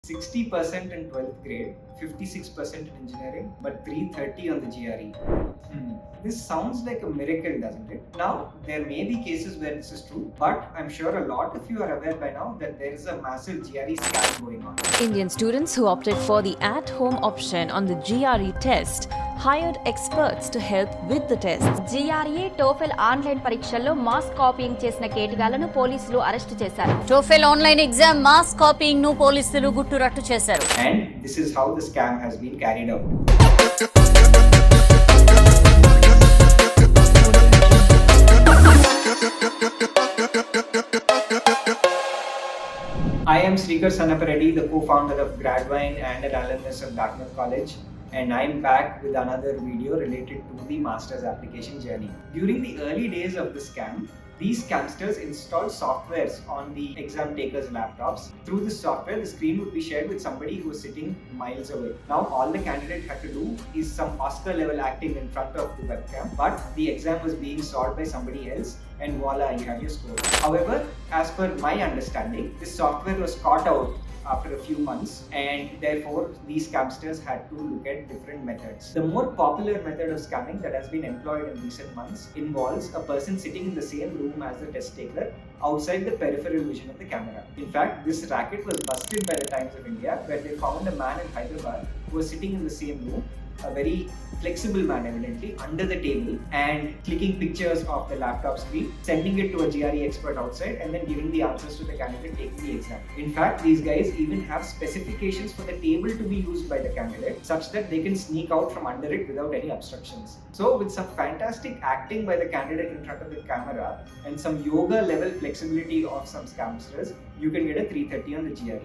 60% in 12th grade, 56% in engineering, but 330 on the GRE. This sounds like a miracle, doesn't it? Now, there may be cases where this is true, but I'm sure a lot of you are aware by now that there is a massive GRE scam going on. Indian students who opted for the at-home option on the GRE test hired experts to help with the test. GRE, TOEFL online పరీక్షల్లో mass copying చేసిన కేటగాళ్లను పోలీసులు arrest చేశారు. TOEFL online exam mass copying ను పోలీసులు గుట్టురట్టు చేశారు. And this is how the scam has been carried out. I am Sreekar, the co-founder of Gradvine and an alumnus of Dartmouth College, and I'm back with another video related to the master's application journey. During the early days of the scam, these scamsters installed softwares on the exam takers' laptops. Through this software, the screen would be shared with somebody who was sitting miles away. Now, all the candidate had to do is some Oscar-level acting in front of the webcam, but the exam was being solved by somebody else, and voila, you have your score. However, as per my understanding, this software was caught out after a few months, and therefore these scamsters had to look at different methods. The more popular method of scamming that has been employed in recent months involves a person sitting in the same room as the test taker outside the peripheral vision of the camera. In fact, this racket was busted by the Times of India, where they found a man in Hyderabad who was sitting in the same room, a very flexible man evidently, under the table and clicking pictures of the laptop screen, sending it to a GRE expert outside, and then giving the answers to the candidate taking the exam. In fact, these guys even have specifications for the table to be used by the candidate such that they can sneak out from under it without any obstructions. So with some fantastic acting by the candidate in front of the camera and some yoga level flexibility of some scamsters, you can get a 330 on the GRE.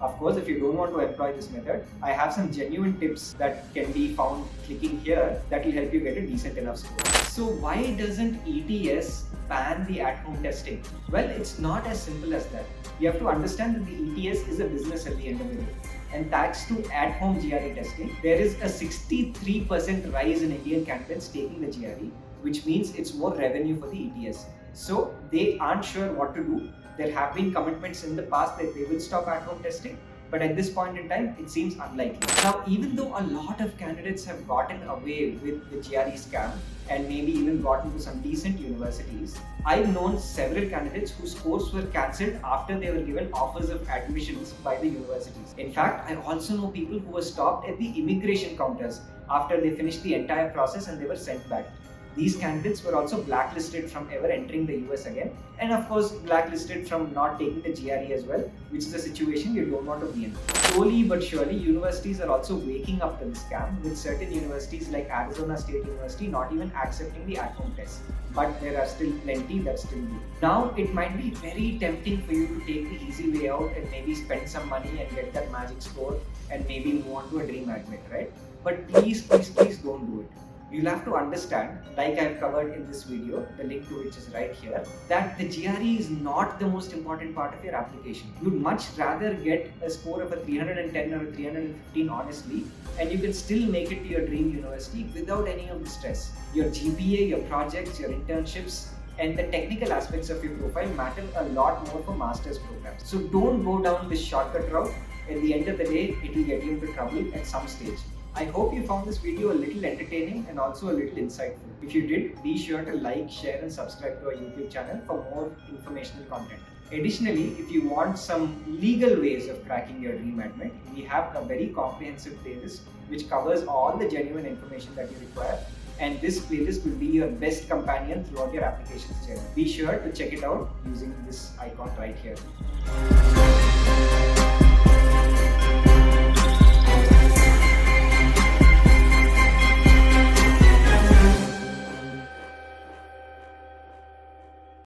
Of course, if you don't want to employ this method, I have some genuine tips that can be found clicking here that will help you get a decent enough score. So why doesn't ETS ban the at-home testing? Well, it's not as simple as that. You have to understand that the ETS is a business at the end of the day. And thanks to at-home GRE testing, there is a 63% rise in Indian candidates taking the GRE, which means it's more revenue for the ETS. So they aren't sure what to do. There have been commitments in the past that they will stop at-home testing, but at this point in time, it seems unlikely. Now, even though a lot of candidates have gotten away with the GRE scam and maybe even gotten to some decent universities, I've known several candidates whose courses were cancelled after they were given offers of admissions by the universities. In fact, I also know people who were stopped at the immigration counters after they finished the entire process and they were sent back. These candidates were also blacklisted from ever entering the US again, and of course blacklisted from not taking the GRE as well, which is a situation you don't want to be in. Slowly but surely, universities are also waking up to the scam, with certain universities like Arizona State University not even accepting the at-home test. But there are still plenty that still do. Now, it might be very tempting for you to take the easy way out and maybe spend some money and get that magic score and maybe move on to a dream admit, right? But please don't do it. You'll have to understand, like I've covered in this video, the link to which is right here, that the GRE is not the most important part of your application. You'd much rather get a score of a 310 or a 315 honestly, and you can still make it to your dream university without any of the stress. Your GPA, your projects, your internships, and the technical aspects of your profile matter a lot more for master's programs. So don't go down this shortcut route. At the end of the day, it will get you into trouble at some stage. I hope you found this video a little entertaining and also a little insightful. If you did, be sure to like, share and subscribe to our YouTube channel for more informational content. Additionally, if you want some legal ways of cracking your dream admit, we have a very comprehensive playlist which covers all the genuine information that you require, and this playlist will be your best companion throughout your application's journey. Be sure to check it out using this icon right here.